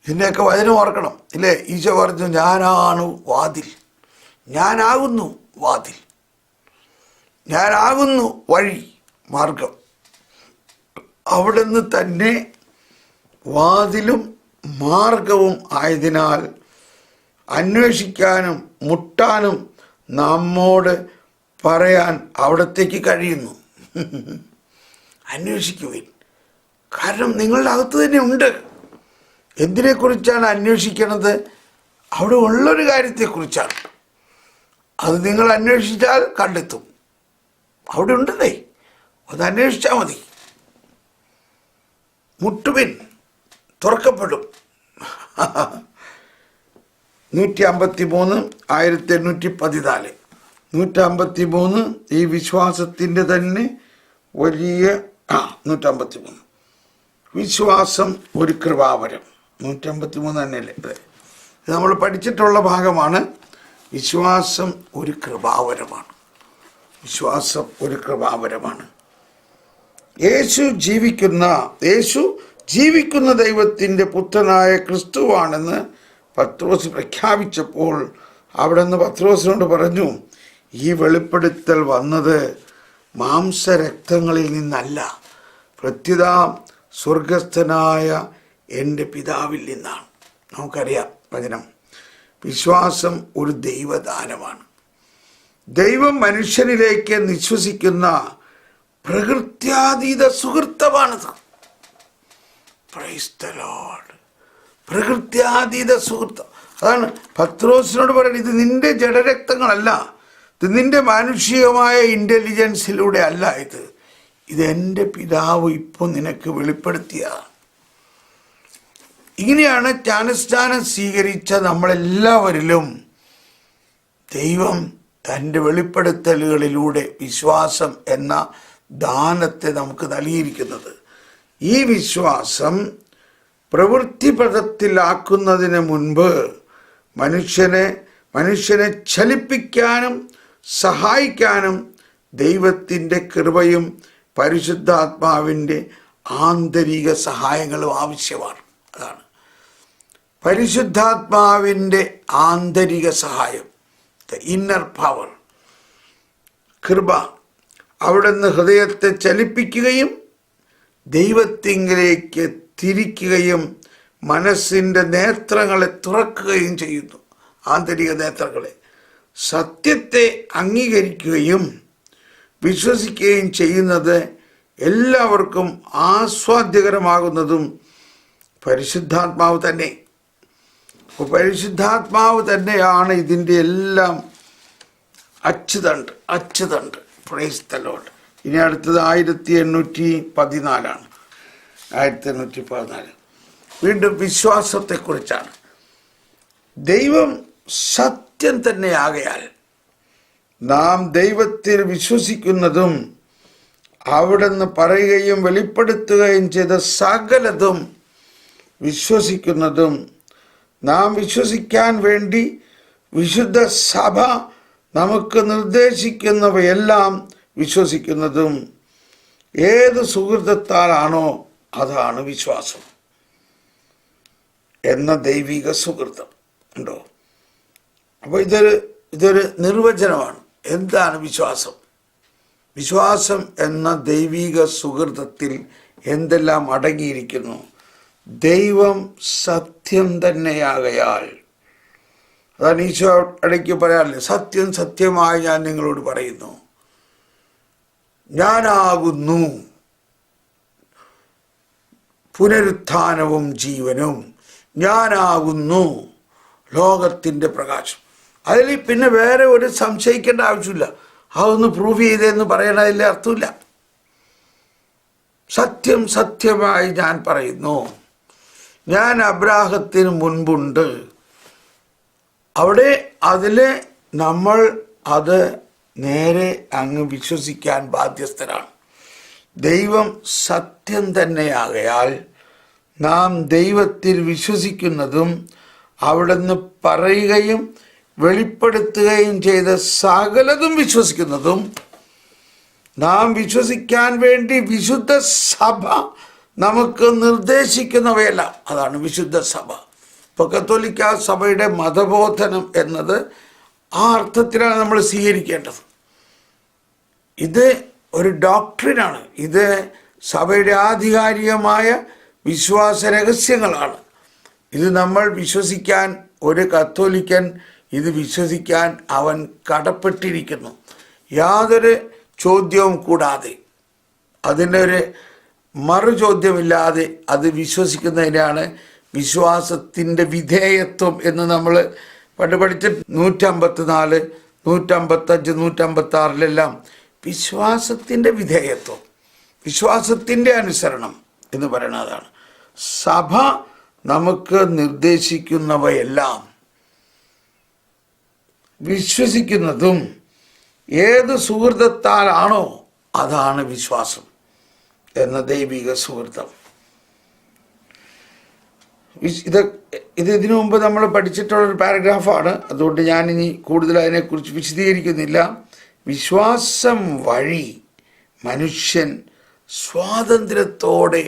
ഇതിൻ്റെയൊക്കെ വചനം ഓർക്കണം ഇല്ലേ? ഈശോ പറഞ്ഞു, ഞാനാണ് വാതിൽ, ഞാനാകുന്നു വാതിൽ, ഞാനാകുന്നു വഴി, മാർഗം. അവിടുന്ന് തന്നെ വാതിലും മാർഗവും ആയതിനാൽ അന്വേഷിക്കാനും മുട്ടാനും നമ്മോട് പറയാൻ അവിടത്തേക്ക് കഴിയുന്നു. അന്വേഷിക്കുവിൻ. കാരണം നിങ്ങളുടെ അകത്ത് തന്നെ ഉണ്ട്. എന്തിനെക്കുറിച്ചാണ് അന്വേഷിക്കണത്? അവിടെ ഉള്ളൊരു കാര്യത്തെക്കുറിച്ചാണ്. അത് നിങ്ങൾ അന്വേഷിച്ചാൽ കണ്ടെത്തും. അവിടെ ഉണ്ടെന്നേ, അത് അന്വേഷിച്ചാൽ മതി. മുട്ടുവിൻ, തുറക്കപ്പെടും. 153 1814 153 ഈ വിശ്വാസത്തിൻ്റെ തന്നെ വലിയ 153 വിശ്വാസം ഒരു കൃപാവരം. 153 തന്നെയല്ലേ ഇത് നമ്മൾ പഠിച്ചിട്ടുള്ള ഭാഗമാണ്. വിശ്വാസം ഒരു കൃപാവരമാണ്. വിശ്വാസം ഒരു കൃപാവരമാണ്. യേശു ജീവിക്കുന്ന ദൈവത്തിൻ്റെ പുത്രനായ ക്രിസ്തുവാണെന്ന് പത്രോസ് പ്രഖ്യാപിച്ചപ്പോൾ അവിടെ നിന്ന് പത്രോസിനോട് പറഞ്ഞു, ഈ വെളിപ്പെടുത്തൽ വന്നത് മാംസരക്തങ്ങളിൽ നിന്നല്ല, പ്രത്യുത സ്വർഗസ്ഥനായ എൻ്റെ പിതാവിൽ നിന്നാണ്. നമുക്കറിയാം വചനം. വിശ്വാസം ഒരു ദൈവദാനമാണ്. ദൈവം മനുഷ്യനിലേക്ക് നിശ്വസിക്കുന്ന പ്രകൃത്യാതീത സുഹൃത്തമാണിത്. Praise the lord. പ്രകൃത്യാതീത സുഹൃത്തം. അതാണ് പത്രോസിനോട് പറയുന്നത്, ഇത് നിന്റെ ജഡരക്തങ്ങളല്ല, ഇത് നിന്റെ മാനുഷികമായ ഇൻ്റലിജൻസിലൂടെ അല്ല, ഇത് എൻ്റെ പിതാവ് ഇപ്പോൾ നിനക്ക് വെളിപ്പെടുത്തിയ. ഇങ്ങനെയാണ് ജ്ഞാനസ്നാനം സ്വീകരിച്ച നമ്മളെല്ലാവരിലും ദൈവം തൻ്റെ വെളിപ്പെടുത്തലുകളിലൂടെ വിശ്വാസം എന്ന ദാനത്തെ നമുക്ക് നൽകിയിരിക്കുന്നത്. ഈ വിശ്വാസം പ്രവൃത്തിപഥത്തിലാക്കുന്നതിന് മുൻപ് മനുഷ്യനെ ചലിപ്പിക്കാനും സഹായിക്കാനും ദൈവത്തിൻ്റെ കൃപയും പരിശുദ്ധാത്മാവിൻ്റെ ആന്തരിക സഹായങ്ങളും ആവശ്യമാണ്. അതാണ് പരിശുദ്ധാത്മാവിൻ്റെ ആന്തരിക സഹായം, ദ ഇന്നർ പവർ. കൃപ അവിടുന്ന് ഹൃദയത്തെ ചലിപ്പിക്കുകയും ദൈവത്തിങ്കിലേക്ക് തിരിക്കുകയും മനസ്സിൻ്റെ നേത്രങ്ങളെ തുറക്കുകയും ചെയ്യുന്നു. ആന്തരിക നേത്രങ്ങളെ സത്യത്തെ അംഗീകരിക്കുകയും വിശ്വസിക്കുകയും ചെയ്യുന്നത് എല്ലാവർക്കും ആസ്വാദ്യകരമാകുന്നതും പരിശുദ്ധാത്മാവ് തന്നെ. അപ്പോൾ പരിശുദ്ധാത്മാവ് തന്നെയാണ് ഇതിൻ്റെ എല്ലാം അച്ചുതണ്ട്. Praise the Lord. ഇനി അടുത്തത് 1814 1814 വീണ്ടും വിശ്വാസത്തെക്കുറിച്ചാണ്. ദൈവം സത്യം തന്നെയാകയാൽ നാം ദൈവത്തിൽ വിശ്വസിക്കുന്നതും അവിടുന്ന് പറയുകയും വെളിപ്പെടുത്തുകയും ചെയ്ത സകലതും വിശ്വസിക്കുന്നതും നാം വിശ്വസിക്കാൻ വേണ്ടി വിശുദ്ധ സഭ നമുക്ക് നിർദ്ദേശിക്കുന്നവയെല്ലാം വിശ്വസിക്കുന്നതും ഏത് സുഹൃത്തത്താലാണോ അതാണ് വിശ്വാസം എന്ന ദൈവിക സുഹൃത്തം ഉണ്ടോ. അപ്പോൾ ഇതൊരു നിർവചനമാണ്. എന്താണ് വിശ്വാസം? വിശ്വാസം എന്ന ദൈവിക സുഹൃത്തത്തിൽ എന്തെല്ലാം അടങ്ങിയിരിക്കുന്നു? ദൈവം സത്യം തന്നെയാകയാൽ, അതാണ് ഈശോ ഇടയ്ക്ക് പറയാറില്ലേ, സത്യം സത്യമായി ഞാൻ നിങ്ങളോട് പറയുന്നു, ഞാനാകുന്നു പുനരുത്ഥാനവും ജീവനും, ഞാനാകുന്നു ലോകത്തിൻ്റെ പ്രകാശം. അതിൽ പിന്നെ വേറെ ഒരു സംശയിക്കേണ്ട ആവശ്യമില്ല. അതൊന്ന് പ്രൂവ് ചെയ്തതെന്ന് പറയണതിൽ അർത്ഥമില്ല. സത്യം സത്യമായി ഞാൻ പറയുന്നു, ഞാൻ അബ്രാഹത്തിന് മുൻപുണ്ട്. അവിടെ അതിൽ നമ്മൾ അത് നേരെ അങ്ങ് വിശ്വസിക്കാൻ ബാധ്യസ്ഥരാണ്. ദൈവം സത്യം തന്നെയാകയാൽ നാം ദൈവത്തിൽ വിശ്വസിക്കുന്നതും അവിടുന്ന് പറയുകയും വെളിപ്പെടുത്തുകയും ചെയ്ത സകലതും വിശ്വസിക്കുന്നതും നാം വിശ്വസിക്കാൻ വേണ്ടി വിശുദ്ധ സഭ നമുക്ക് നിർദ്ദേശിക്കുന്നവയല്ല, അതാണ് വിശുദ്ധ സഭ. ഇപ്പോൾ കത്തോലിക്ക സഭയുടെ മതബോധനം എന്നത് ആ അർത്ഥത്തിലാണ് നമ്മൾ സ്വീകരിക്കേണ്ടത്. ഇത് ഒരു ഡോക്ട്രിനാണ്. ഇത് സഭയുടെ ആധികാരികമായ വിശ്വാസ രഹസ്യങ്ങളാണ്. ഇത് നമ്മൾ വിശ്വസിക്കാൻ, ഒരു കത്തോലിക്കൻ ഇത് വിശ്വസിക്കാൻ അവൻ കടപ്പെട്ടിരിക്കുന്നു. യാതൊരു ചോദ്യവും കൂടാതെ, അതിനൊരു മറുചോദ്യമില്ലാതെ അത് വിശ്വസിക്കുന്നതിനാണ് വിശ്വാസത്തിൻ്റെ വിധേയത്വം എന്ന് നമ്മൾ പണ്ട് പഠിച്ചിട്ട് 154, 155, 156 വിശ്വാസത്തിൻ്റെ വിധേയത്വം, വിശ്വാസത്തിൻ്റെ അനുസരണം എന്ന് പറയുന്നതാണ്. സഭ നമുക്ക് നിർദ്ദേശിക്കുന്നവയെല്ലാം വിശ്വസിക്കുന്നതും ഏത് സുഹൃത്തത്താലാണോ അതാണ് വിശ്വാസം എന്ന ദൈവിക സുഹൃത്തം. ഇതിനു മുമ്പ് നമ്മൾ പഠിച്ചിട്ടുള്ളൊരു പാരഗ്രാഫാണ്. അതുകൊണ്ട് ഞാനിനി കൂടുതൽ അതിനെക്കുറിച്ച് വിശദീകരിക്കുന്നില്ല. വിശ്വാസം വഴി മനുഷ്യൻ സ്വാതന്ത്ര്യത്തോടെ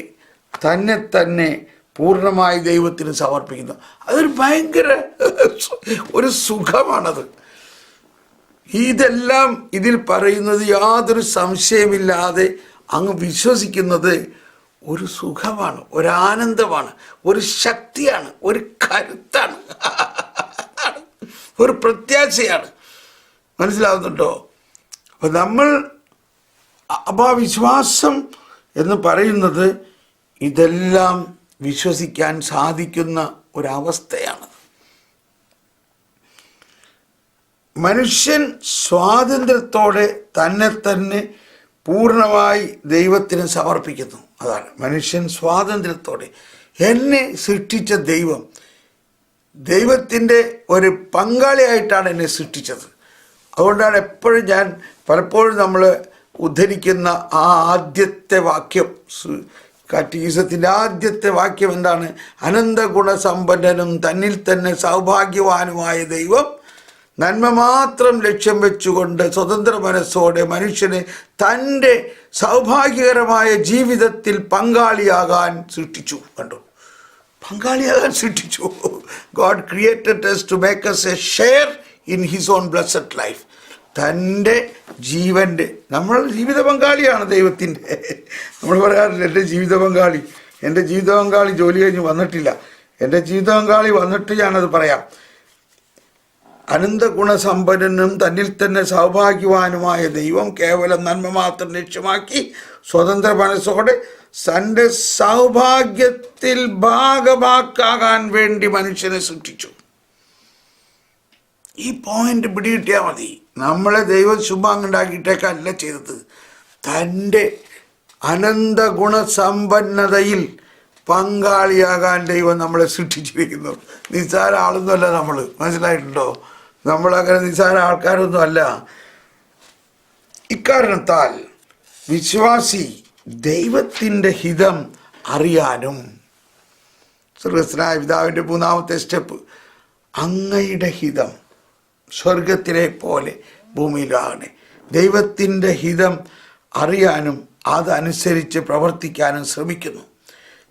തന്നെ പൂർണ്ണമായി ദൈവത്തിന് സമർപ്പിക്കുന്നു. അതൊരു ഭയങ്കര ഒരു സുഖമാണത്. ഇതെല്ലാം ഇതിൽ പറയുന്നത് യാതൊരു സംശയമില്ലാതെ അങ്ങ് വിശ്വസിക്കുന്നത് ഒരു സുഖമാണ്, ഒരു ആനന്ദമാണ്, ഒരു ശക്തിയാണ്, ഒരു കരുത്താണ്, ഒരു പ്രത്യാശയാണ്. മനസ്സിലാവുന്നുണ്ടോ? അപ്പോൾ ആ വിശ്വാസം എന്ന് പറയുന്നത് ഇതെല്ലാം വിശ്വസിക്കാൻ സാധിക്കുന്ന ഒരവസ്ഥയാണ്. മനുഷ്യൻ സ്വാതന്ത്ര്യത്തോടെ തന്നെ പൂർണ്ണമായി ദൈവത്തിന് സമർപ്പിക്കുന്നു. അതാണ് മനുഷ്യൻ സ്വാതന്ത്ര്യത്തോടെ. എന്നെ സൃഷ്ടിച്ച ദൈവത്തിൻ്റെ ഒരു പങ്കാളിയായിട്ടാണ് എന്നെ സൃഷ്ടിച്ചത്. അതുകൊണ്ടാണ് പലപ്പോഴും നമ്മൾ ഉദ്ധരിക്കുന്ന ആ ആദ്യത്തെ വാക്യം, കാറ്റഗിസത്തിൻ്റെ ആദ്യത്തെ വാക്യം എന്താണ്? അനന്ത ഗുണസമ്പന്നനും തന്നിൽ തന്നെ സൗഭാഗ്യവാനുമായ ദൈവം നന്മ മാത്രം ലക്ഷ്യം വെച്ചുകൊണ്ട് സ്വതന്ത്ര മനസ്സോടെ മനുഷ്യനെ തൻ്റെ സൗഭാഗ്യകരമായ ജീവിതത്തിൽ പങ്കാളിയാകാൻ സൃഷ്ടിച്ചു. കണ്ടു, പങ്കാളിയാകാൻ സൃഷ്ടിച്ചു. God created us to make us a share in his own blessed life. തൻ്റെ ജീവൻ്റെ, നമ്മൾ ജീവിത പങ്കാളിയാണ് ദൈവത്തിൻ്റെ. നമ്മൾ പറയാറില്ല എൻ്റെ ജീവിത പങ്കാളി ജോലി കഴിഞ്ഞ് വന്നിട്ടില്ല, എൻ്റെ ജീവിത പങ്കാളി വന്നിട്ട് ഞാനത് പറയാം. അനന്തഗുണസമ്പന്നനും തന്നിൽ തന്നെ സൗഭാഗ്യവാനുമായ ദൈവം കേവലം നന്മ മാത്രം ലക്ഷ്യമാക്കി സ്വതന്ത്ര മനസ്സോടെ തൻ്റെ സൗഭാഗ്യത്തിൽ ഭാഗമാക്കാൻ വേണ്ടി മനുഷ്യനെ സൃഷ്ടിച്ചു. ഈ പോയിന്റ് പിടികിട്ടിയാൽ മതി. നമ്മളെ ദൈവം ശുഭാങ്ങുണ്ടാക്കിയിട്ടേക്കല്ല ചെയ്തത്, തൻ്റെ അനന്ത ഗുണസമ്പന്നതയിൽ പങ്കാളിയാകാൻ ദൈവം നമ്മളെ സൃഷ്ടിച്ചിരിക്കുന്നു. നിസ്സാര ആളൊന്നുമല്ല നമ്മൾ, മനസ്സിലായിട്ടുണ്ടോ? നമ്മളങ്ങനെ നിസ്സാര ആൾക്കാരൊന്നും അല്ല. ഇക്കാരണത്താൽ വിശ്വാസി ദൈവത്തിൻ്റെ ഹിതം അറിയാനും, സ്വർഗസ്ഥനായ പിതാവിൻ്റെ മൂന്നാമത്തെ സ്റ്റെപ്പ്, അങ്ങയുടെ ഹിതം സ്വർഗത്തിലെ പോലെ ഭൂമിയിലാകണേ. ദൈവത്തിൻ്റെ ഹിതം അറിയാനും അതനുസരിച്ച് പ്രവർത്തിക്കാനും ശ്രമിക്കുന്നു.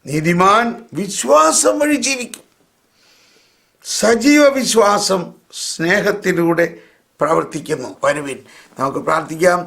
നീതിമാൻ വിശ്വാസം വഴി ജീവിക്കും. സജീവ വിശ്വാസം സ്നേഹത്തിലൂടെ പ്രവർത്തിക്കുന്നു. വരുവിൻ നമുക്ക് പ്രാർത്ഥിക്കാം.